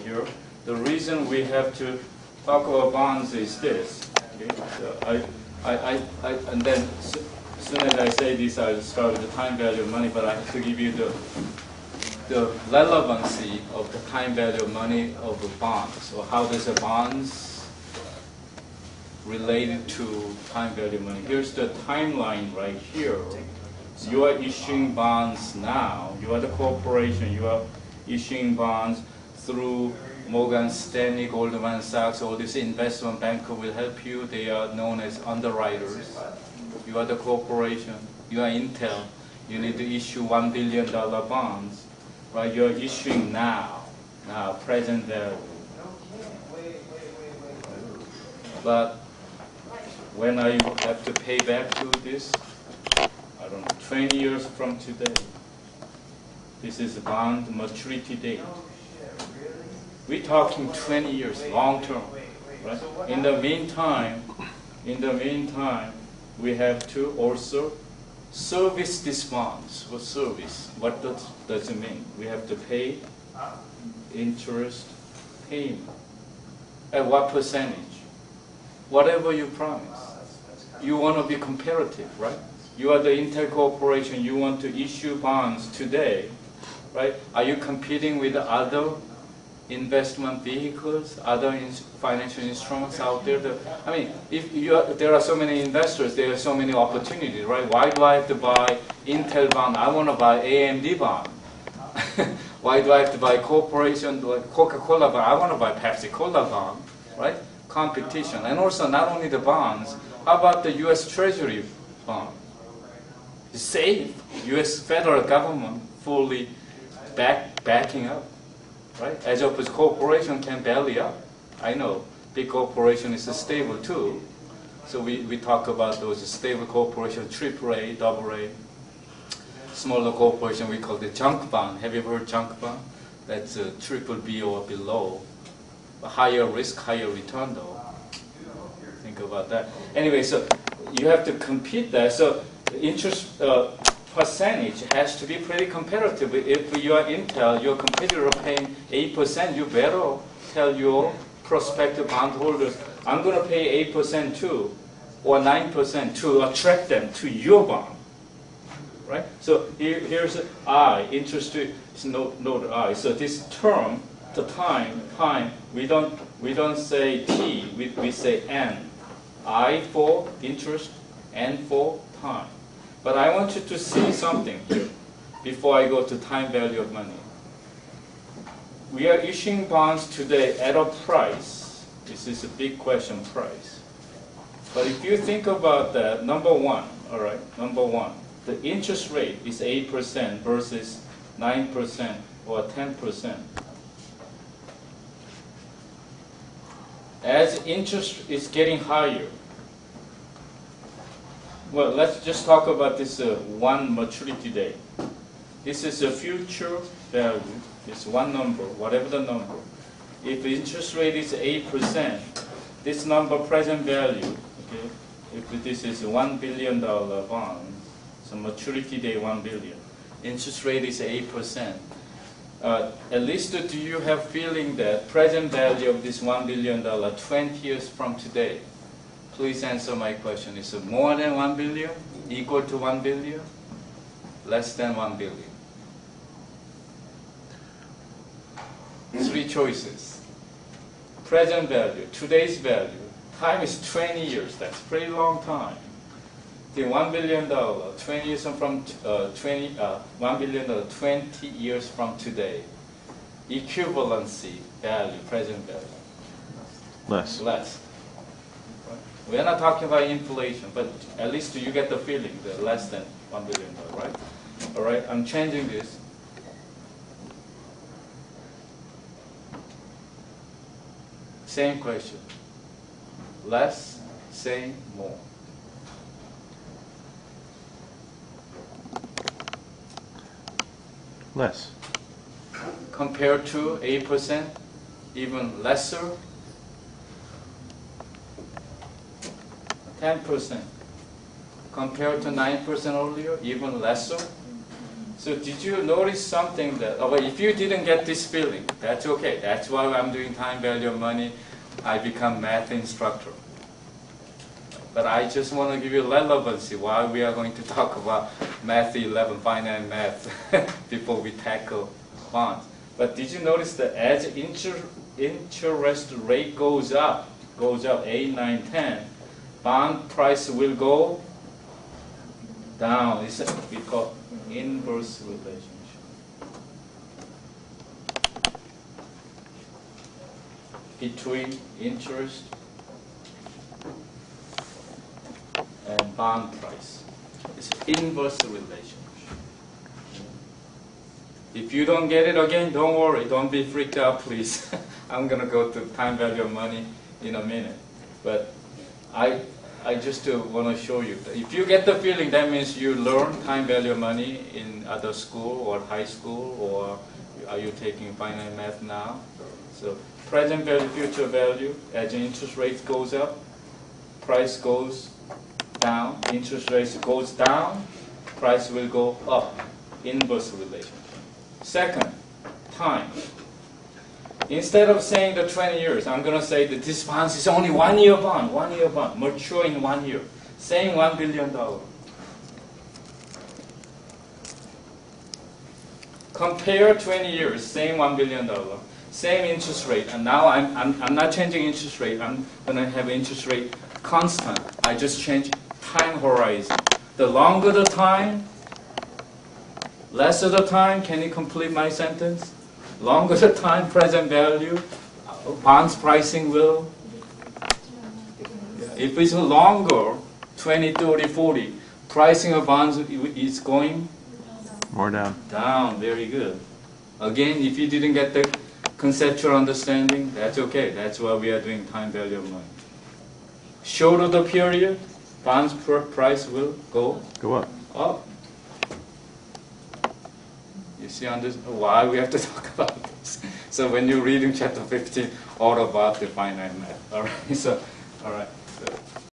here. The reason we have to talk about bonds is this. Okay? So and then as soon as I say this, I'll start with the time value of money, but I have to give you the relevancy of the time value of money of the bonds. So how does the bonds related to time value of money? Here's the timeline right here. So you are issuing bonds now. You are the corporation. You are issuing bonds through Morgan Stanley, Goldman Sachs. All these investment banker will help you. They are known as underwriters. You are the corporation. You are Intel. You need to issue $1 billion bonds. Right? You are issuing now, present value. But when I have to pay back to this, I don't know, 20 years from today. This is bond maturity date. We're talking 20 years, long term, right? In the meantime, we have to also service these bonds. What service? What does it mean? We have to pay interest payment. At what percentage? Whatever you promise. You want to be comparative, right? You are the Intel Corporation. You want to issue bonds today, right? Are you competing with other investment vehicles, other financial instruments out there? I mean, if there are so many investors, there are so many opportunities, right? Why do I have to buy Intel bond? I want to buy AMD bond. Why do I have to buy corporation like Coca-Cola bond? I want to buy Pepsi-Cola bond, right? Competition. And also not only the bonds, how about the U.S. Treasury bond? It's safe. U.S. federal government fully backing up. Right? As opposed corporation can belly up. I know big corporation is stable too. So we talk about those stable corporations, AAA, AA. Smaller corporation we call the junk bond. Have you ever heard junk bond? That's a BBB or below. A higher risk, higher return though. Think about that. Anyway, so you have to compete that. So the interest percentage has to be pretty competitive. If you are Intel, your competitor paying 8%, you better tell your prospective bondholders, I'm going to pay 8% too, or 9% to attract them to your bond. Right? So here's I, interest rate is note I. So this term, the time, we don't say T, we say N. I for interest, N for time. But I want you to see something here before I go to time value of money. We are issuing bonds today at a price. This is a big question, price. But if you think about that, number one, the interest rate is 8% versus 9% or 10%. As interest is getting higher, well, let's just talk about this one maturity date. This is a future value. It's one number, whatever the number. If the interest rate is 8%, this number present value, okay, if this is $1 billion bond, so maturity date 1 billion, interest rate is 8%. At least do you have feeling that present value of this $1 billion 20 years from today? Please answer my question. Is it more than 1 billion? Equal to 1 billion? Less than 1 billion? Three choices. Present value, today's value. Time is 20 years. That's a pretty long time. The $1 billion, 20 years from $1 billion, 20 years from today. Equivalency value, present value. Less. We're not talking about inflation, but at least you get the feeling that less than $1 billion, right? All right, I'm changing this. Same question. Less, same, more. Less. Compared to 8%, even lesser. 10%. Compared to 9% earlier, even lesser. So did you notice something that, oh, well, if you didn't get this feeling, that's okay. That's why I'm doing time value of money. I become math instructor. But I just want to give you relevancy why we are going to talk about math 11, finite math, before we tackle bonds. But did you notice that as interest rate goes up 8, 9, 10, bond price will go down. It's what we call inverse relationship. Between interest and bond price. It's inverse relationship. If you don't get it again, don't worry. Don't be freaked out, please. I'm going to go to time value of money in a minute. But I just want to show you. If you get the feeling, that means you learn time value of money in other school or high school, or are you taking finite math now? So present value, future value, as interest rate goes up, price goes down, interest rate goes down, price will go up. Inverse relationship. Second, time. Instead of saying the 20 years, I'm going to say that this bond is only 1 year bond, mature in 1 year. Same $1 billion. Compare 20 years, same $1 billion, same interest rate, and now I'm not changing interest rate. I'm going to have interest rate constant. I just change time horizon. The longer the time, lesser the time. Can you complete my sentence? Longer the time, present value, bonds pricing will. If it's longer, 20, 30, 40, pricing of bonds is going more down. Down, very good. Again, if you didn't get the conceptual understanding, that's okay. That's why we are doing time value of money. Shorter the period, bonds price will go up. Up. You see why we have to talk about this. So when you're reading chapter 15, all about the finite math. All right. So, all right.